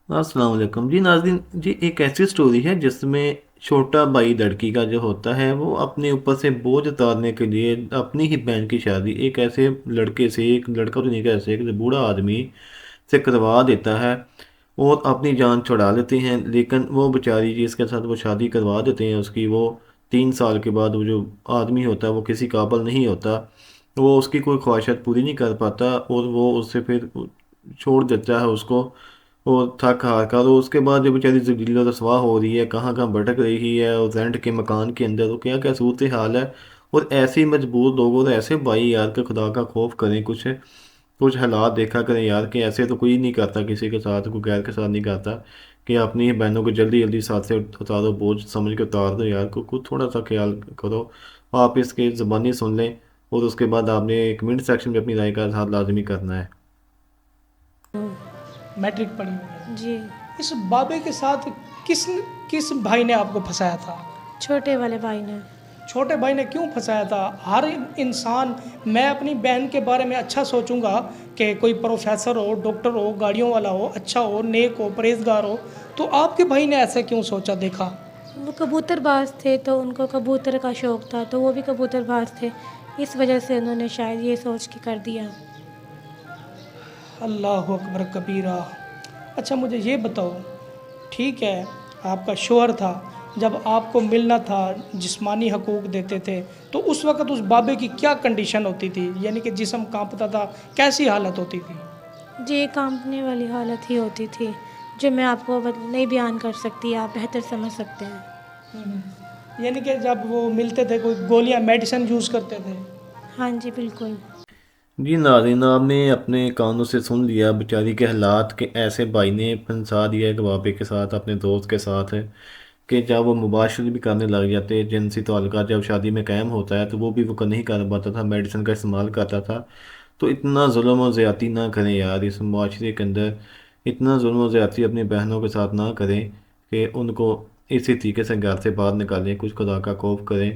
السلام علیکم جی ناظرین جی، ایک ایسی سٹوری ہے جس میں چھوٹا بھائی لڑکی کا جو ہوتا ہے وہ اپنے اوپر سے بوجھ اتارنے کے لیے اپنی ہی بہن کی شادی ایک ایسے لڑکے سے، ایک لڑکا تو نہیں کہہ سکتے، ایک بوڑھا آدمی سے کروا دیتا ہے اور اپنی جان چھڑا لیتے ہیں، لیکن وہ بیچاری جس کے ساتھ وہ شادی کروا دیتے ہیں اس کی، وہ 3 سال کے بعد وہ جو آدمی ہوتا ہے وہ کسی قابل نہیں ہوتا، وہ اس کی کوئی خواہشات پوری نہیں کر پاتا اور وہ اس سے پھر چھوڑ دیتا ہے اس کو، اور تھک ہار کر، اور اس کے بعد جو بیچاری ذلیل و رسوا ہو رہی ہے، کہاں کہاں بھٹک رہی ہے، اور رینٹ کے مکان کے اندر وہ کیا کیا صورت حال ہے، اور ایسے مجبور لوگ اور ایسے بھائی یار کہ خدا کا خوف کریں، کچھ کچھ حالات دیکھا کریں یار، کہ ایسے تو کوئی نہیں کرتا کسی کے ساتھ، کوئی غیر کے ساتھ نہیں کرتا، کہ اپنی بہنوں کو جلدی جلدی ساتھ سے اتارو، بوجھ سمجھ کے اتار دو یار، کو تھوڑا سا خیال کرو۔ آپ اس کی زبانی سن لیں اور اس کے بعد آپ نے کمنٹ سیکشن میں اپنی رائے کا اظہار لازمی کرنا ہے۔ میٹرک پڑھی ہوئی ہے۔ جی، اس بابے کے ساتھ کس کس بھائی نے آپ کو پھنسایا تھا؟ چھوٹے والے بھائی نے۔ چھوٹے بھائی نے کیوں پھنسایا تھا؟ ہر انسان، میں اپنی بہن کے بارے میں اچھا سوچوں گا کہ کوئی پروفیسر ہو، ڈاکٹر ہو، گاڑیوں والا ہو، اچھا ہو، نیک ہو، پرہیزگار ہو، تو آپ کے بھائی نے ایسا کیوں سوچا دیکھا؟ وہ کبوتر باز تھے تو ان کو کبوتر کا شوق تھا، تو وہ بھی کبوتر باز تھے، اس وجہ سے انہوں نے شاید یہ سوچ کے کر دیا۔ اللہ اکبر کبیرہ۔ اچھا مجھے یہ بتاؤ، ٹھیک ہے آپ کا شوہر تھا، جب آپ کو ملنا تھا، جسمانی حقوق دیتے تھے، تو اس وقت اس بابے کی کیا کنڈیشن ہوتی تھی؟ یعنی کہ جسم کانپتا تھا، کیسی حالت ہوتی تھی؟ جی، کانپنے والی حالت ہی ہوتی تھی، جو میں آپ کو نہیں بیان کر سکتی، آپ بہتر سمجھ سکتے ہیں۔ یعنی کہ جب وہ ملتے تھے کوئی گولیاں میڈیسن یوز کرتے تھے؟ ہاں جی، بالکل۔ جی ناظرین، آپ نے اپنے کانوں سے سن لیا بیچاری کے حالات، کہ ایسے بھائی نے پھنسا دیا ایک بابے کے ساتھ، اپنے دوست کے ساتھ، کہ جب وہ مباشرت بھی کرنے لگ جاتے، جنسی تعلقات جب شادی میں قائم ہوتا ہے تو وہ بھی وہ نہیں کر پاتا تھا، میڈیسن کا استعمال کرتا تھا۔ تو اتنا ظلم و زیادتی نہ کریں یار اس معاشرے کے اندر، اتنا ظلم و زیادتی اپنی بہنوں کے ساتھ نہ کریں کہ ان کو اسی طریقے سے گھر سے باہر نکالیں، کچھ خدا کا خوف کریں۔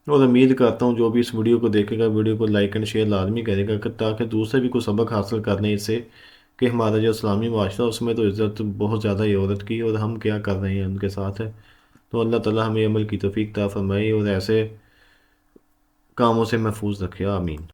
اور امید کرتا ہوں جو بھی اس ویڈیو کو دیکھے گا، ویڈیو کو لائک اینڈ شیئر لازمی کرے گا، کہ تاکہ دوسرے بھی کچھ سبق حاصل کر لیں اس سے، کہ ہمارا جو اسلامی معاشرہ اس میں تو عزت بہت زیادہ ہے عورت کی، اور ہم کیا کر رہے ہیں ان کے ساتھ ہے۔ تو اللہ تعالیٰ ہمیں عمل کی توفیق عطا فرمائے اور ایسے کاموں سے محفوظ رکھے، آمین۔